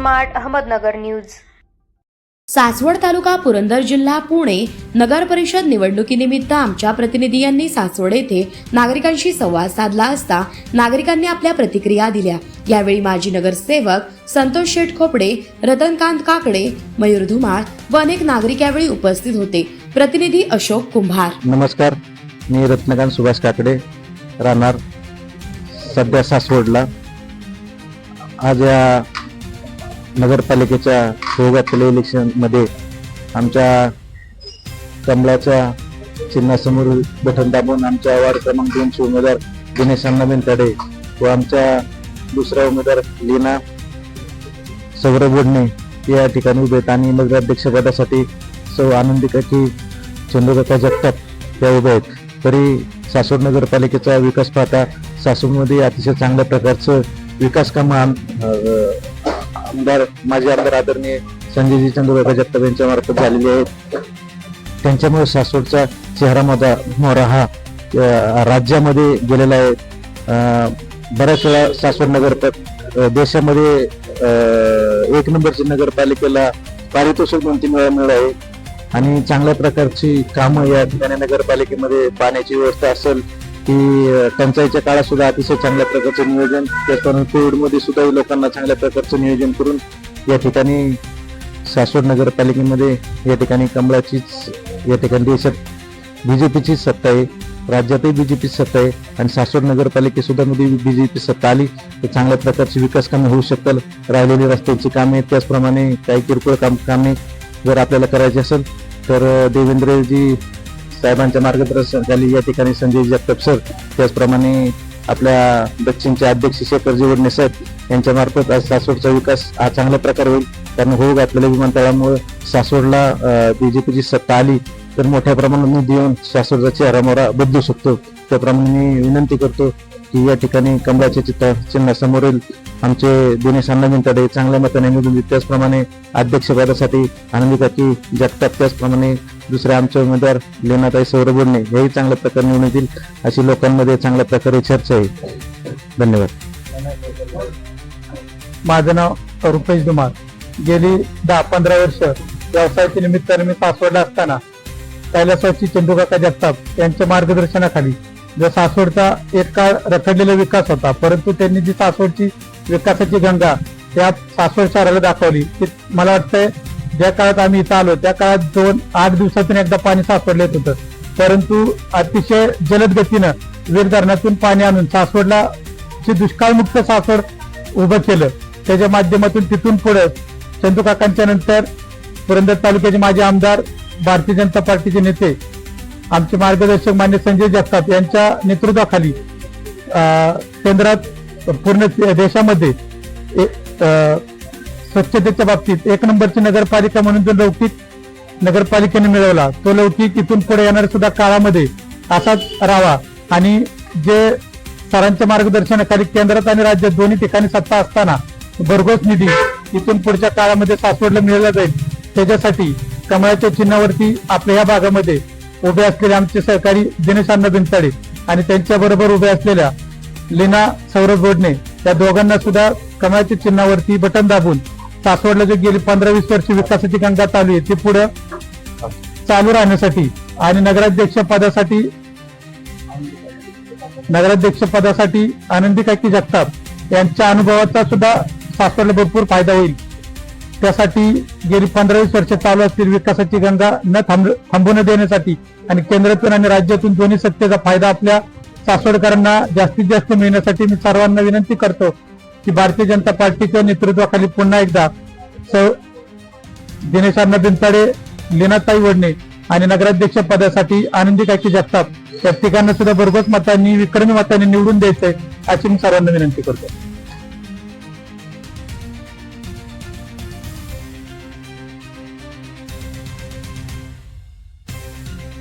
Smart Ahmednagar news. Saswad taluka Purandar जिल्हा पुणे नगर परिषद निवडणुकीनिमित्त आमच्या प्रतिनिधी यांनी सासवड येथे नागरिकांशी संवाद साधला असता नागरिकांनी आपल्या प्रतिक्रिया दिल्या। यावेळी माजी नगरसेवक संतोष शेठ खोपडे, रतनकांत काकडे, मयूर धुमाळ व अनेक नागरिक यावेळी उपस्थित होते। प्रतिनिधी अशोक कुंभार। नमस्कार, मी रत्नकांत सुभाष काकडे, राहणार सध्या सासवडला। आज या नगरपालिकेच्या होऊ घातलेल्या इलेक्शन मध्ये आमच्या कमळाच्या चिन्हासमोर बटन दाबून आमच्या वार्ड क्रमांक 2चे उमेदवार दिनेश अण्णा बेनताडे व आमच्या दुसरा उमेदवार लीना सौरभ वडणे या ठिकाणी उभे आहेत आणि नगराध्यक्षपदासाठी सौ आनंदी काकी चंद्रकाका जगताप या उभे आहेत। तरी सासवड नगरपालिकेचा विकास पाहता सासवडमध्ये अतिशय चांगल्या प्रकारचं विकास कामं माजी आमदार आदरणीय संजयजी चंद्रकाका जगताप यांच्या मार्फत झालेले आहेत। त्यांच्यामुळे सासवडचा चेहरा मोहरा हा राज्यामध्ये गेलेला आहे। बऱ्याच वेळा सासवड नगर देशामध्ये 1 नंबरची नगरपालिकेला पारितोषिक 2-3 वेळा मिळालं आहे आणि चांगल्या प्रकारची कामं या ठिकाणी नगरपालिकेमध्ये पाण्याची व्यवस्था असेल की टंचाईच्या काळात सुद्धा अतिशय चांगल्या प्रकारचं नियोजन, त्याचप्रमाणे कोविडमध्ये सुद्धा लोकांना चांगल्या प्रकारचं नियोजन करून या ठिकाणी सासवड नगरपालिकेमध्ये या ठिकाणी कमळाचीच या ठिकाणी देशात बीजेपीची सत्ता आहे, राज्यातही बीजेपी सत्ता आहे आणि सासवड नगरपालिकेत सुद्धा मध्ये बीजेपी सत्ता आली तर चांगल्या प्रकारची विकास कामे होऊ शकतात। राहिलेली रस्त्यांची कामे, त्याचप्रमाणे काही किरकोळ कामे जर आपल्याला करायची असेल तर देवेंद्रजी साहेबांच्या मार्गदर्शनाखाली या ठिकाणी संजय जगताप सर, त्याचप्रमाणे आपल्या दक्षिणचे अध्यक्ष शेखरजी वडणे साहेब यांच्या मार्फत आज सासवडचा विकास हा चांगल्या प्रकारे होईल। कारण होऊ घातलेल्या विमानतळामुळे सासवडला बीजेपीची सत्ता आली तर मोठ्या प्रमाणात निधी येऊन सासवडचा चेहरा मोहरा बदलू शकतो। त्याप्रमाणे मी विनंती करतो की या ठिकाणी कमळाच्या चिन्हासमोरील आमचे दिनेश अण्णा बेनताडे चांगल्या मताने निवडून येतील। त्याचप्रमाणे अध्यक्षपदासाठी आनंदी काकी जगताप, त्याचप्रमाणे दुसरे आमचे उमेदवार लीनाताई सौरभ वडणे हेही चांगल्या प्रकारे निवडून येतील अशी लोकांमध्ये चांगल्या प्रकारे चर्चा आहे। धन्यवाद। माझं नाव रुपेश धुमाळ। गेली 10-15 वर्ष व्यवसायाच्या निमित्ताने मी सासवडला असताना कैलासवासी चंद्रकाका जगताप यांच्या मार्गदर्शनाखाली जो सासवडचा एक काळ रखडलेला विकास होता, परंतु त्यांनी जी सासवडची विकासाची गंगा त्या सासवड शहराला दाखवली ती मला वाटतंय ज्या काळात आम्ही इथं आलो त्या काळात 2-8 दिवसातून एकदा पाणी सासवडला येत होतं, परंतु अतिशय जलद गतीनं वीर धरणातून पाणी आणून सासवडला दुष्काळमुक्त सासवड उभं केलं। त्याच्या माध्यमातून तिथून पुढे चंदूकाकांच्या नंतर पुरंदर तालुक्याचे माजी आमदार, भारतीय जनता पार्टीचे नेते, आमचे मार्गदर्शक मान्य संजय जगताप यांच्या नेतृत्वाखाली केंद्रात पूर्ण देशामध्ये स्वच्छतेच्या बाबतीत 1 नंबरची नगरपालिका म्हणून जो लौकिक नगरपालिकेने मिळवला तो लौकिक इथून पुढे येणाऱ्या सुद्धा काळामध्ये असाच राहावा आणि जे सरांच्या मार्गदर्शनाखाली केंद्रात आणि राज्यात दोन्ही ठिकाणी सत्ता असताना भरघोस निधी इथून पुढच्या काळामध्ये सासवडला मिळाला जाईल त्याच्यासाठी कमळाच्या चिन्हावरती आपल्या या भागामध्ये उभे असलेले आमचे सहकारी दिनेश अण्णा बेनताडे आणि त्यांच्या बरोबर उभे असलेल्या लीना सौरभ वडणे या दोघांना सुद्धा कमळाच्या चिन्हावरती बटन दाबून सासवडला जो गेली 15-20 वर्ष विकासाची गंगा चालू आहे ती पुढे चालू राहण्यासाठी आणि नगराध्यक्ष पदासाठी आनंदी काकी जगताप यांच्या अनुभवाचा सुद्धा सासवडला भरपूर फायदा होईल। त्यासाठी गेली 15-20 वर्ष चालू असलेली विकासाची गंगा न थांबू न देण्यासाठी आणि केंद्रातून आणि राज्यातून दोन्ही सत्तेचा फायदा आपल्या सासवडकरांना जास्तीत जास्त मिळण्यासाठी मी सर्वांना विनंती करतो की भारतीय जनता पार्टीच्या नेतृत्वाखाली पुन्हा एकदा दिनेश अण्णा बेनताडे, लीनाताई वडणे आणि नगराध्यक्ष पदासाठी आनंदी काकी जगताप या तिघांना सुद्धा भरघोस मतांनी, विक्रमी मतांनी निवडून द्यायचंय अशी मी सर्वांना विनंती करतो।